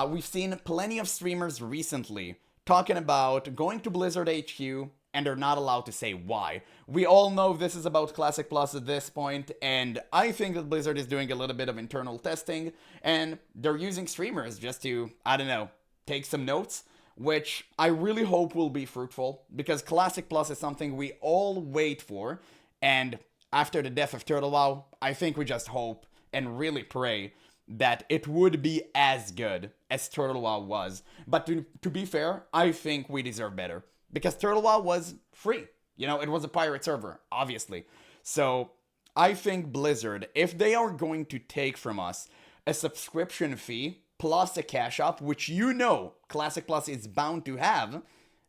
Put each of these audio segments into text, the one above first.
we've seen plenty of streamers recently talking about going to Blizzard HQ and they're not allowed to say why. We all know this is about Classic Plus at this point, and I think that Blizzard is doing a little bit of internal testing, and they're using streamers just to, I don't know, take some notes, which I really hope will be fruitful, because Classic Plus is something we all wait for, and after the death of Turtle WoW, I think we just hope and really pray that it would be as good as Turtle WoW was. But to be fair, I think we deserve better. Because Turtle WoW was free. You know, it was a pirate server, obviously. So, I think Blizzard, if they are going to take from us a subscription fee plus a cash up, which you know Classic Plus is bound to have,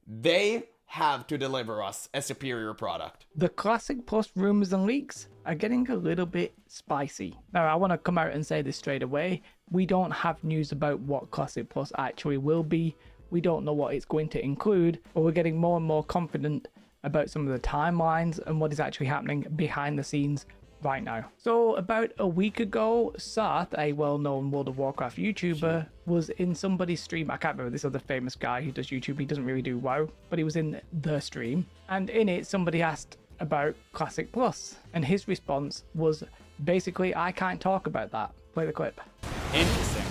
they have to deliver us a superior product. The Classic Plus rumors and leaks are getting a little bit spicy. Now, I want to come out and say this straight away. We don't have news about what Classic Plus actually will be. We don't know what it's going to include, but we're getting more and more confident about some of the timelines and what is actually happening behind the scenes right now. So about a week ago, Sarth, a well-known World of Warcraft YouTuber, was in somebody's stream. I can't remember this other famous guy who does YouTube. He doesn't really do WoW, but he was in the stream. And in it, somebody asked about Classic Plus. And his response was basically, I can't talk about that. Play the clip. Interesting.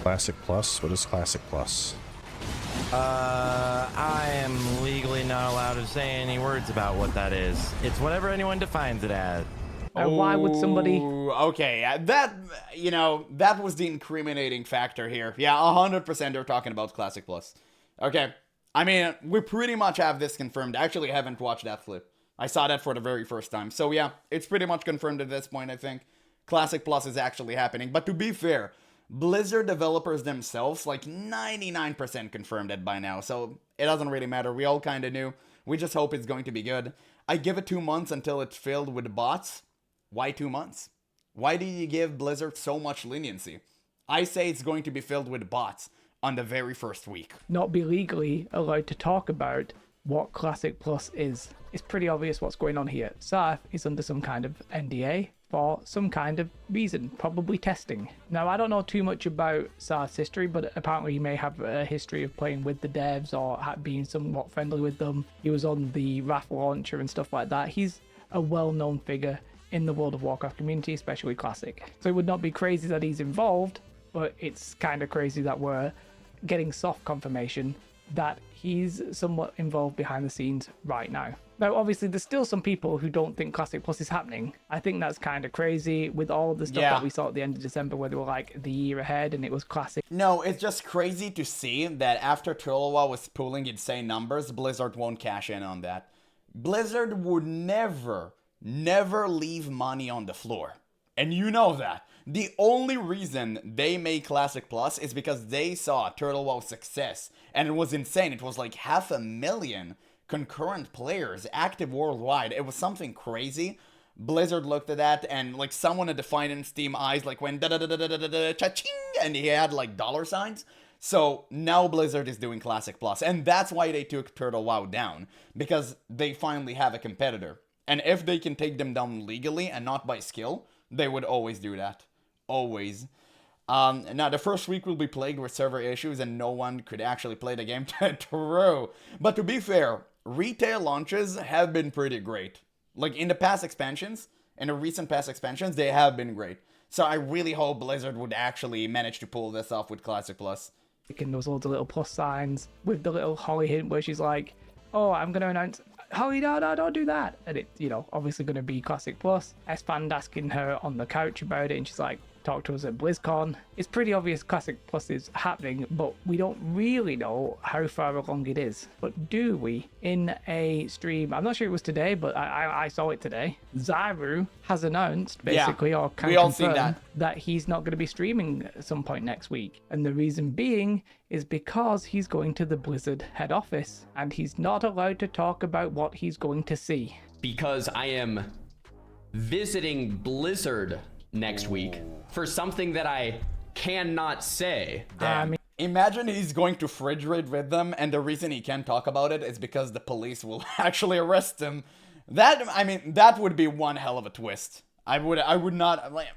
Classic Plus? What is Classic Plus? I am legally not allowed to say any words about what that is. It's whatever anyone defines it as. Why would somebody... Okay, that, you know, that was the incriminating factor here. Yeah, 100% they're talking about Classic Plus. Okay, I mean, we pretty much have this confirmed. I actually haven't watched that clip. I saw that for the very first time. So yeah, it's pretty much confirmed at this point, I think. Classic Plus is actually happening. But to be fair, Blizzard developers themselves, like 99% confirmed it by now, so it doesn't really matter. We all kind of knew. We just hope it's going to be good. I give it 2 months until it's filled with bots. Why 2 months? Why do you give Blizzard so much leniency? I say it's going to be filled with bots on the very first week. Not be legally allowed to talk about what Classic Plus is. It's pretty obvious what's going on here. Sarth is under some kind of NDA for some kind of reason, probably testing. Now, I don't know too much about Sarth's history, but apparently he may have a history of playing with the devs or being somewhat friendly with them. He was on the Wrath launcher and stuff like that. He's a well-known figure in the World of Warcraft community, especially Classic. So it would not be crazy that he's involved, but it's kind of crazy that we're getting soft confirmation that he's somewhat involved behind the scenes right now. Now, obviously, there's still some people who don't think Classic Plus is happening. I think that's kind of crazy with all of the stuff that we saw at the end of December where they were like the year ahead and it was Classic. No, it's just crazy to see that after Turtle WoW was pulling insane numbers, Blizzard won't cash in on that. Blizzard would never leave money on the floor. And you know that. The only reason they made Classic Plus is because they saw Turtle WoW's success. And it was insane. It was like 500,000 concurrent players active worldwide. It was something crazy. Blizzard looked at that and like someone at the finance team eyes like went cha-ching, and he had like dollar signs. So now Blizzard is doing Classic Plus, and that's why they took Turtle WoW down, because they finally have a competitor. And if they can take them down legally and not by skill, they would always do that. Always. Now, the first week will be plagued with server issues and no one could actually play the game. True. But to be fair, retail launches have been pretty great. Like in the past expansions, in the recent past expansions, they have been great. So I really hope Blizzard would actually manage to pull this off with Classic Plus. And there was all the little plus signs with the little Holly hint where she's like, oh, I'm going to announce... Holly, no, don't do that. And it's, you know, obviously going to be Classic Plus. S-Band asking her on the couch about it, and she's like, talk to us at BlizzCon. It's pretty obvious Classic Plus is happening, but we don't really know how far along it is. But do we? In a stream, I'm not sure it was today, but I saw it today. Zaru has announced, basically, or can confirm that he's not going to be streaming at some point next week. And the reason being is because he's going to the Blizzard head office, and he's not allowed to talk about what he's going to see. Because I am visiting Blizzard next week for something that I cannot say. Imagine he's going to fridge raid with them, and the reason he can't talk about it is because the police will actually arrest him. That would be one hell of a twist. I would not, like,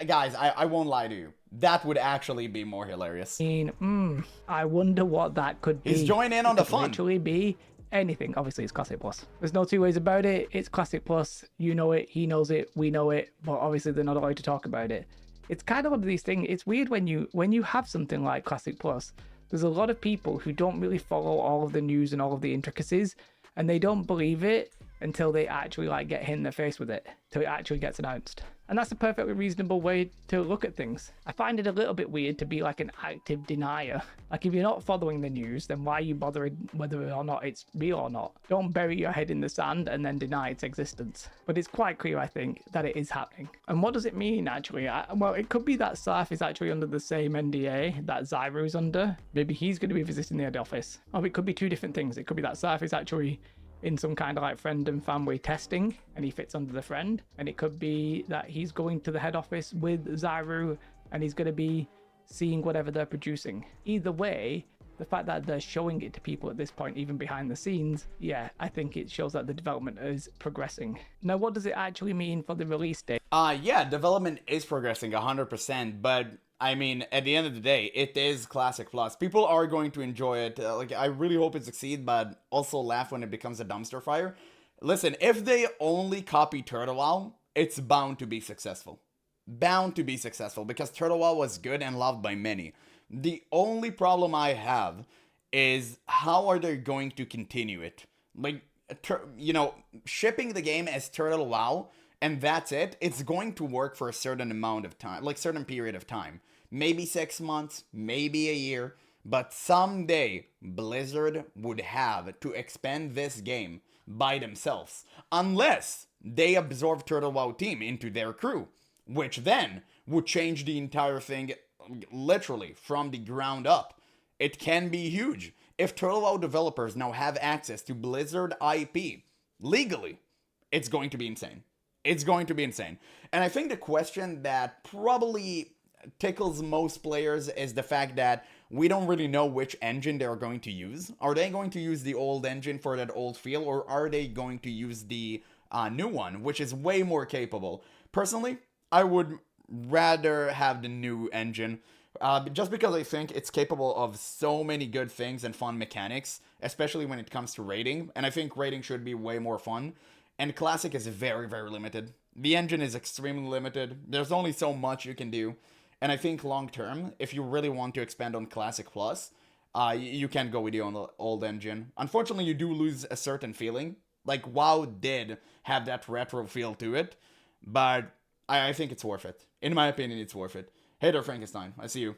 guys, I won't lie to you. That would actually be more hilarious. I wonder what that could be. He's joining in on the It could fun. literally be anything. Obviously, it's Classic Plus. There's no two ways about it. It's Classic Plus. You know it. He knows it. We know it. But obviously, they're not allowed to talk about it. It's kind of one of these things. It's weird when you have something like Classic Plus. There's a lot of people who don't really follow all of the news and all of the intricacies, and they don't believe it until they actually like get hit in the face with it, till it actually gets announced. And that's a perfectly reasonable way to look at things. I find it a little bit weird to be like an active denier. Like if you're not following the news, then why are you bothering whether or not it's real or not? Don't bury your head in the sand and then deny its existence. But it's quite clear, I think, that it is happening. And what does it mean, actually? Well, it could be that Sarf is actually under the same NDA that Zyru's under. Maybe he's going to be visiting the head office. Or it could be two different things. It could be that Sarf is actually in some kind of like friend and family testing and he fits under the friend, and it could be that he's going to the head office with Zyru and he's going to be seeing whatever they're producing. Either way, the fact that they're showing it to people at this point, even behind the scenes, yeah, I think it shows that the development is progressing. Now, what does it actually mean for the release date? Yeah, development is progressing 100%, but I mean, at the end of the day, it is Classic Plus. People are going to enjoy it. Like, I really hope it succeeds, but also laugh when it becomes a dumpster fire. Listen, if they only copy Turtle WoW, it's bound to be successful. Bound to be successful, because Turtle WoW was good and loved by many. The only problem I have is how are they going to continue it? Like, shipping the game as Turtle WoW, and that's it, it's going to work for a certain amount of time, like certain period of time. Maybe 6 months, maybe a year, but someday Blizzard would have to expand this game by themselves, unless they absorb Turtle WoW team into their crew, which then would change the entire thing literally from the ground up. It can be huge. If Turtle WoW developers now have access to Blizzard IP legally, it's going to be insane. It's going to be insane. And I think the question that probably tickles most players is the fact that we don't really know which engine they're going to use. Are they going to use the old engine for that old feel, or are they going to use the new one, which is way more capable? Personally, I would rather have the new engine, just because I think it's capable of so many good things and fun mechanics, especially when it comes to raiding. And I think raiding should be way more fun. And Classic is very, very limited. The engine is extremely limited. There's only so much you can do. And I think long term, if you really want to expand on Classic Plus, you can't go with the old engine. Unfortunately, you do lose a certain feeling. Like, WoW did have that retro feel to it, but I think it's worth it. In my opinion, it's worth it. Hey there, Frankenstein. I see you.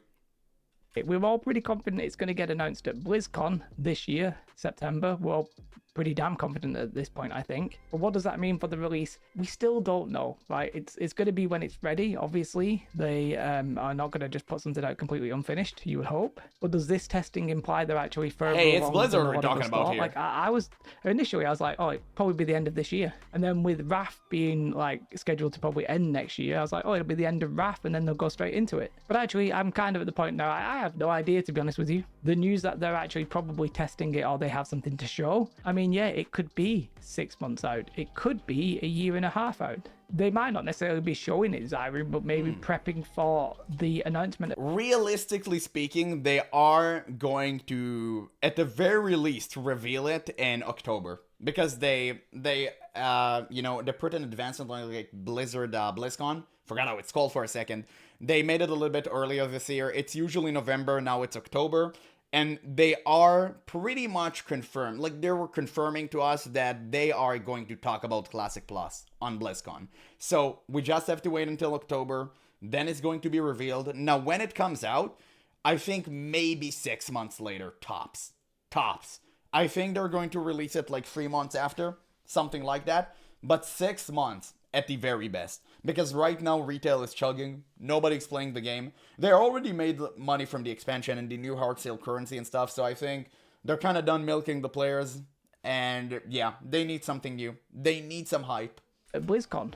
We're all pretty confident it's going to get announced at Blizzcon this year, September. We're all pretty damn confident at this point, I think. But what does that mean for the release? We still don't know, right? It's going to be when it's ready, obviously. They are not going to just put something out completely unfinished, you would hope. But does this testing imply they're actually further Hey, it's along Blizzard than a we're lot of talking us about thought? here. Like, I was like, oh, it'd probably be the end of this year. And then with Wrath being like scheduled to probably end next year, I was like, oh, it'll be the end of Wrath, and then they'll go straight into it. But actually, I'm kind of at the point now, I have no idea, to be honest with you. The news that they're actually probably testing it, or they have something to show, I mean, yeah, it could be 6 months out. It could be a year and a half out. They might not necessarily be showing it, Zyru, but maybe prepping for the announcement. Realistically speaking, they are going to, at the very least, reveal it in October, because they put an advancement like Blizzard BlizzCon. Forgot how it's called for a second. They made it a little bit earlier this year. It's usually November, now it's October. And they are pretty much confirmed. Like, they were confirming to us that they are going to talk about Classic Plus on BlizzCon. So we just have to wait until October. Then it's going to be revealed. Now, when it comes out, I think maybe 6 months later, tops. Tops. I think they're going to release it like 3 months after, something like that. But 6 months at the very best. Because right now, retail is chugging. Nobody's playing the game. They already made money from the expansion and the new hard sale currency and stuff. So I think they're kind of done milking the players. And yeah, they need something new. They need some hype. At BlizzCon,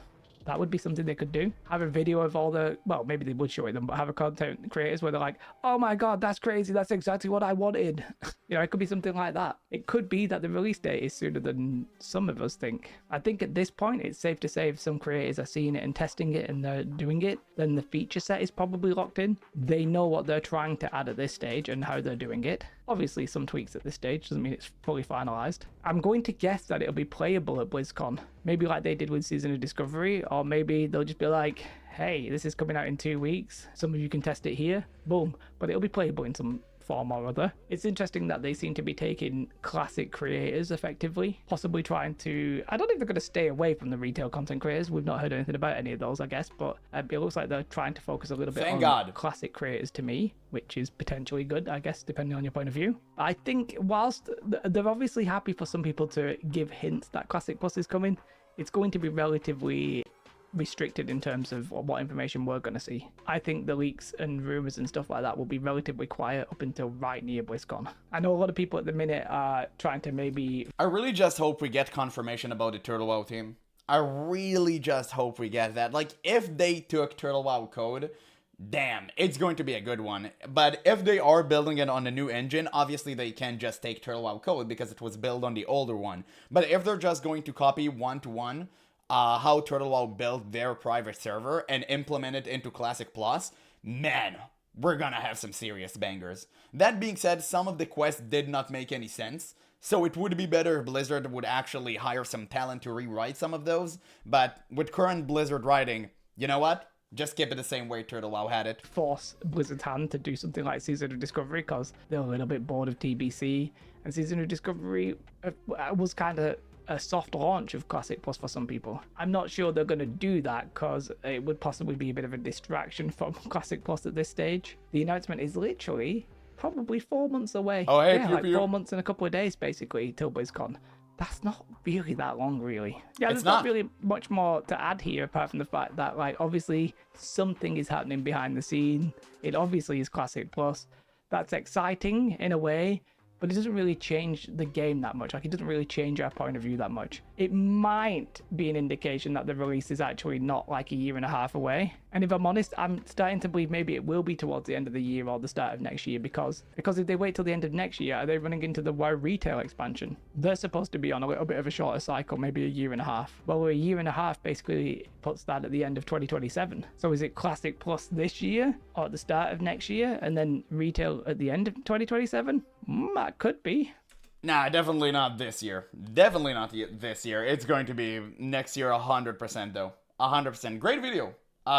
That would be something they could do. Have a video of all the, well, maybe they would show it them, but have a content creators where they're like, oh my god, that's crazy, that's exactly what I wanted. You know, it could be something like that. It could be that the release date is sooner than some of us think. I think at this point, it's safe to say if some creators are seeing it and testing it and they're doing it, then the feature set is probably locked in. They know what they're trying to add at this stage and how they're doing it. Obviously, some tweaks at this stage doesn't mean it's fully finalized. I'm going to guess that it'll be playable at BlizzCon. Maybe like they did with Season of Discovery, or maybe they'll just be like, hey, this is coming out in 2 weeks. Some of you can test it here. Boom. But it'll be playable in some form or other. It's interesting that they seem to be taking classic creators effectively, possibly trying to, I don't think they're going to stay away from the retail content creators. We've not heard anything about any of those, I guess, but it looks like they're trying to focus a little bit on classic creators to me, which is potentially good, I guess, depending on your point of view. I think whilst they're obviously happy for some people to give hints that Classic Plus is coming, it's going to be relatively restricted in terms of what information we're going to see. I think the leaks and rumors and stuff like that will be relatively quiet up until right near BlizzCon. I know a lot of people at the minute are trying to maybe... I really just hope we get confirmation about the Turtle WoW team. I really just hope we get that. Like, if they took Turtle WoW code, damn, it's going to be a good one. But if they are building it on a new engine, obviously they can't just take Turtle WoW code because it was built on the older one. But if they're just going to copy one-to-one how Turtle WoW built their private server and implement it into Classic Plus, man, we're gonna have some serious bangers. That being said, some of the quests did not make any sense, so it would be better if Blizzard would actually hire some talent to rewrite some of those, but with current Blizzard writing, you know what? Just keep it the same way Turtle WoW had it. Force Blizzard's hand to do something like Season of Discovery because they're a little bit bored of TBC, and Season of Discovery was kind of a soft launch of Classic Plus for some people. I'm not sure they're going to do that because it would possibly be a bit of a distraction from Classic Plus at this stage. The announcement is literally probably 4 months away. Oh, hey, yeah, like 4 months and a couple of days basically till BlizzCon. That's not really that long, really. Yeah, there's not really much more to add here apart from the fact that, like, obviously something is happening behind the scene. It obviously is Classic Plus. That's exciting in a way, but it doesn't really change the game that much. Like, it doesn't really change our point of view that much. It might be an indication that the release is actually not like a year and a half away. And if I'm honest, I'm starting to believe maybe it will be towards the end of the year or the start of next year, because if they wait till the end of next year, are they running into the WoW retail expansion? They're supposed to be on a little bit of a shorter cycle, maybe a year and a half. Well, a year and a half basically puts that at the end of 2027. So is it Classic Plus this year or at the start of next year and then retail at the end of 2027? That could be. Nah, definitely not this year. Definitely not this year. It's going to be next year 100% though. 100%. Great video.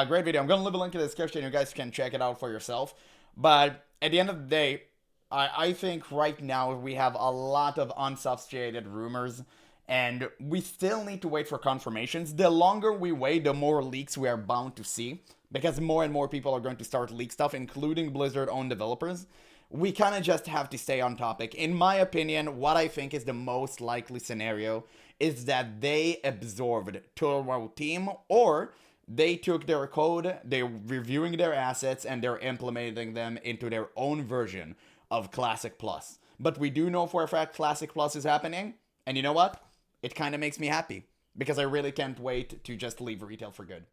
Great video. I'm going to leave a link in the description. You guys can check it out for yourself. But at the end of the day, I think right now we have a lot of unsubstantiated rumors, and we still need to wait for confirmations. The longer we wait, the more leaks we are bound to see, because more and more people are going to start leak stuff, including Blizzard-owned developers. We kind of just have to stay on topic. In my opinion, what I think is the most likely scenario is that they absorbed Turtle WoW team, or they took their code, they're reviewing their assets, and they're implementing them into their own version of Classic Plus. But we do know for a fact Classic Plus is happening, and you know what? It kind of makes me happy, because I really can't wait to just leave retail for good.